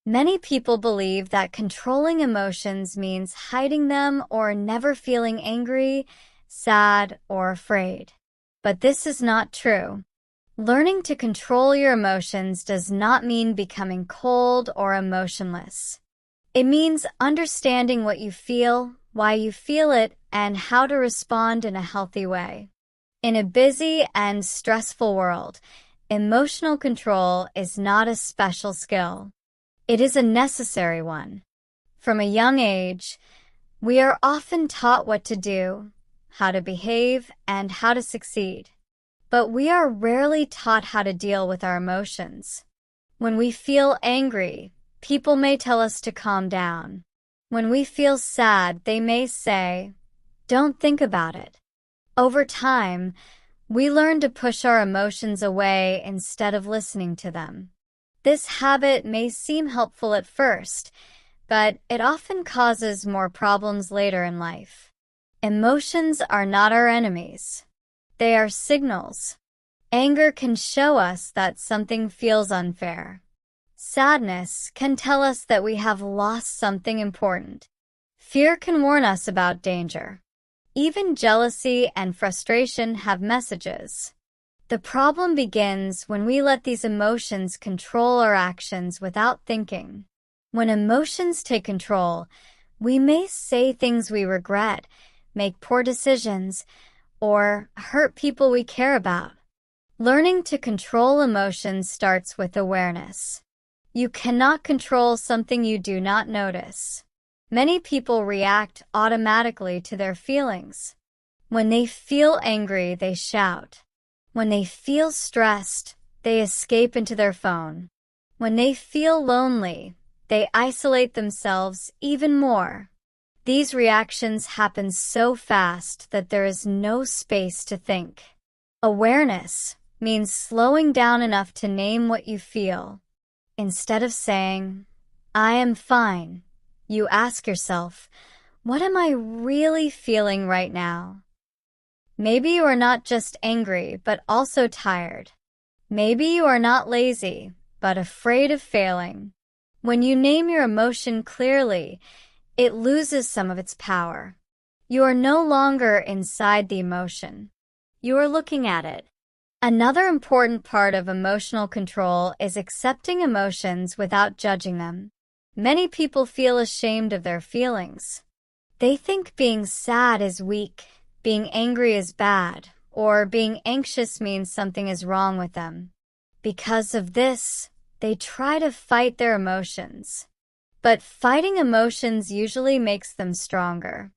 Many people believe that controlling emotions means hiding them or never feeling angry, sad, or afraid. But this is not true. Learning to control your emotions does not mean becoming cold or emotionless. It means understanding what you feel, why you feel it, and how to respond in a healthy way. In a busy and stressful world, emotional control is not a special skill. It is a necessary one. From a young age, we are often taught what to do, how to behave, and how to succeed. But we are rarely taught how to deal with our emotions. When we feel angry, people may tell us to calm down. When we feel sad, they may say, "Don't think about it." Over time, we learn to push our emotions away instead of listening to them. This habit may seem helpful at first, but it often causes more problems later in life. Emotions are not our enemies. They are signals. Anger can show us that something feels unfair. Sadness can tell us that we have lost something important. Fear can warn us about danger. Even jealousy and frustration have messages. The problem begins when we let these emotions control our actions without thinking. When emotions take control, we may say things we regret, make poor decisions, or hurt people we care about. Learning to control emotions starts with awareness. You cannot control something you do not notice. Many people react automatically to their feelings. When they feel angry, they shout. When they feel stressed, they escape into their phone. When they feel lonely, they isolate themselves even more. These reactions happen so fast that there is no space to think. Awareness means slowing down enough to name what you feel. Instead of saying, "I am fine," you ask yourself, "What am I really feeling right now?" Maybe you are not just angry, but also tired. Maybe you are not lazy, but afraid of failing. When you name your emotion clearly, it loses some of its power. You are no longer inside the emotion. You are looking at it. Another important part of emotional control is accepting emotions without judging them. Many people feel ashamed of their feelings. They think being sad is weak, being angry is bad, or being anxious means something is wrong with them. Because of this, they try to fight their emotions. But fighting emotions usually makes them stronger.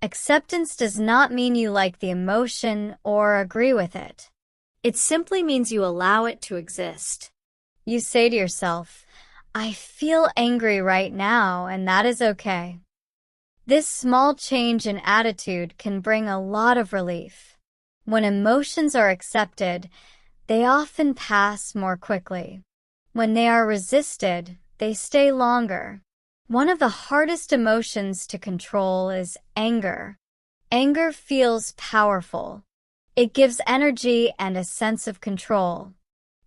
Acceptance does not mean you like the emotion or agree with it. It simply means you allow it to exist. You say to yourself, "I feel angry right now, and that is okay." This small change in attitude can bring a lot of relief. When emotions are accepted, they often pass more quickly. When they are resisted, they stay longer. One of the hardest emotions to control is anger. Anger feels powerful. It gives energy and a sense of control.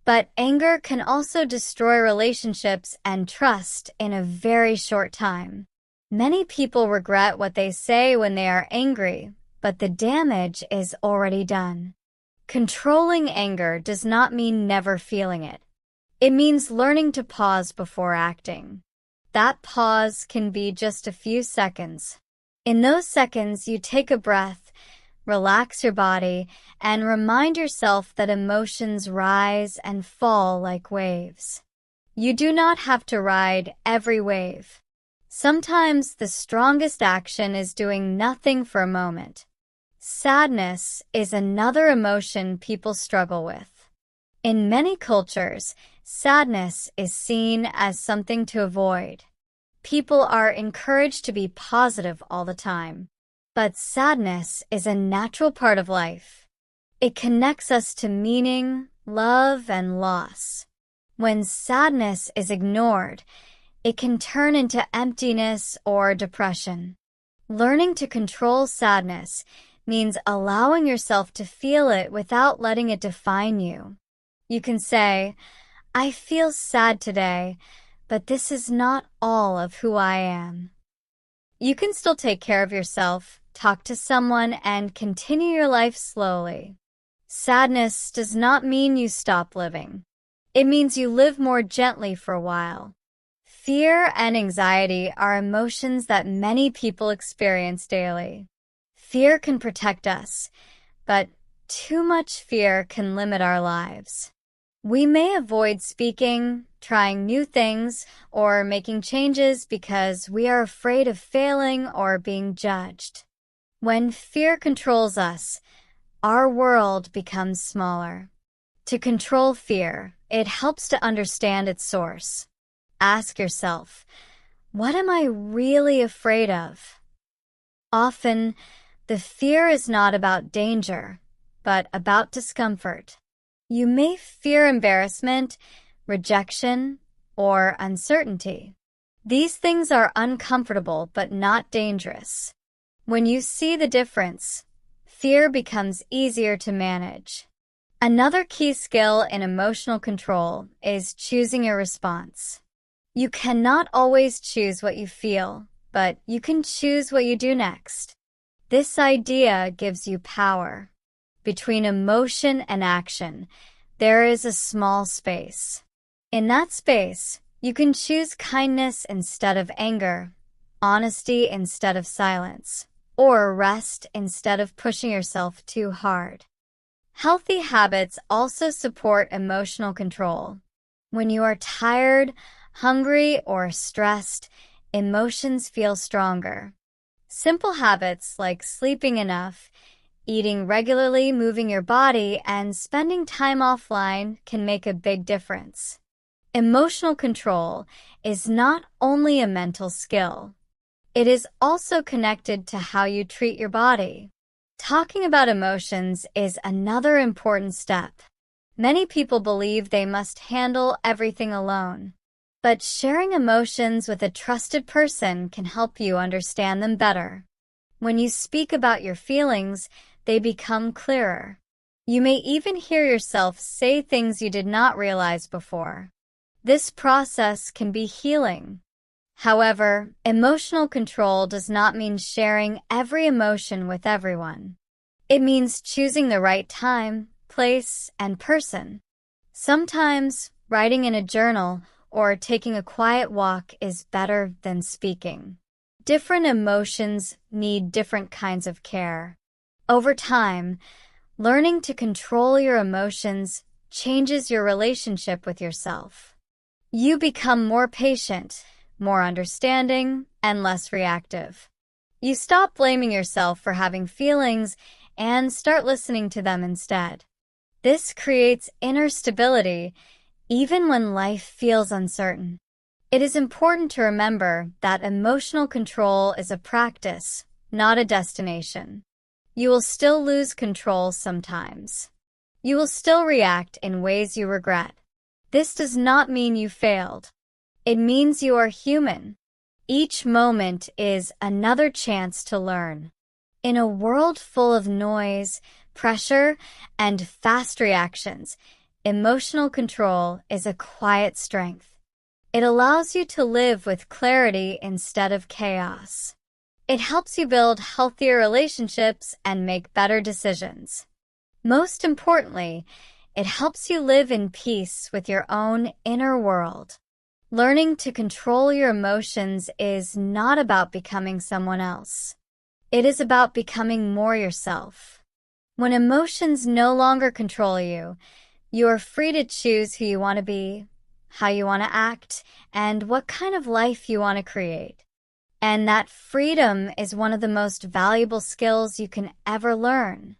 But anger can also destroy relationships and trust in a very short time. Many people regret what they say when they are angry, but the damage is already done. Controlling anger does not mean never feeling it. It means learning to pause before acting. That pause can be just a few seconds. In those seconds, you take a breath, relax your body, and remind yourself that emotions rise and fall like waves. You do not have to ride every wave. Sometimes the strongest action is doing nothing for a moment. Sadness is another emotion people struggle with. In many cultures, sadness is seen as something to avoid. People are encouraged to be positive all the time. But sadness is a natural part of life. It connects us to meaning, love, and loss. When sadness is ignored, it can turn into emptiness or depression. Learning to control sadness means allowing yourself to feel it without letting it define you. You can say, "I feel sad today, but this is not all of who I am. You can still take care of yourself, talk to someone, and continue your life slowly. Sadness does not mean you stop living. It means you live more gently for a while. Fear and anxiety are emotions that many people experience daily. Fear can protect us, but too much fear can limit our lives. We may avoid speaking, trying new things, or making changes because we are afraid of failing or being judged. When fear controls us, our world becomes smaller. To control fear, it helps to understand its source. Ask yourself, what am I really afraid of? Often, the fear is not about danger, but about discomfort. You may fear embarrassment, rejection, or uncertainty. These things are uncomfortable but not dangerous. When you see the difference, fear becomes easier to manage. Another key skill in emotional control is choosing your response. You cannot always choose what you feel, but you can choose what you do next. This idea gives you power. Between emotion and action, there is a small space. In that space, you can choose kindness instead of anger, honesty instead of silence, or rest instead of pushing yourself too hard. Healthy habits also support emotional control. When you are tired, hungry, or stressed, emotions feel stronger. Simple habits like sleeping enough, eating regularly, moving your body, and spending time offline can make a big difference. Emotional control is not only a mental skill. It is also connected to how you treat your body. Talking about emotions is another important step. Many people believe they must handle everything alone. But sharing emotions with a trusted person can help you understand them better. When you speak about your feelings, they become clearer. You may even hear yourself say things you did not realize before. This process can be healing. However, emotional control does not mean sharing every emotion with everyone. It means choosing the right time, place, and person. Sometimes, writing in a journal or taking a quiet walk is better than speaking. Different emotions need different kinds of care. Over time, learning to control your emotions changes your relationship with yourself. You become more patient, more understanding, and less reactive. You stop blaming yourself for having feelings and start listening to them instead. This creates inner stability even when life feels uncertain. It is important to remember that emotional control is a practice, not a destination. You will still lose control sometimes. You will still react in ways you regret. This does not mean you failed. It means you are human. Each moment is another chance to learn. In a world full of noise, pressure, and fast reactions, emotional control is a quiet strength. It allows you to live with clarity instead of chaos. It helps you build healthier relationships and make better decisions. Most importantly, it helps you live in peace with your own inner world. Learning to control your emotions is not about becoming someone else. It is about becoming more yourself. When emotions no longer control you, you are free to choose who you want to be, how you want to act, and what kind of life you want to create. And that freedom is one of the most valuable skills you can ever learn.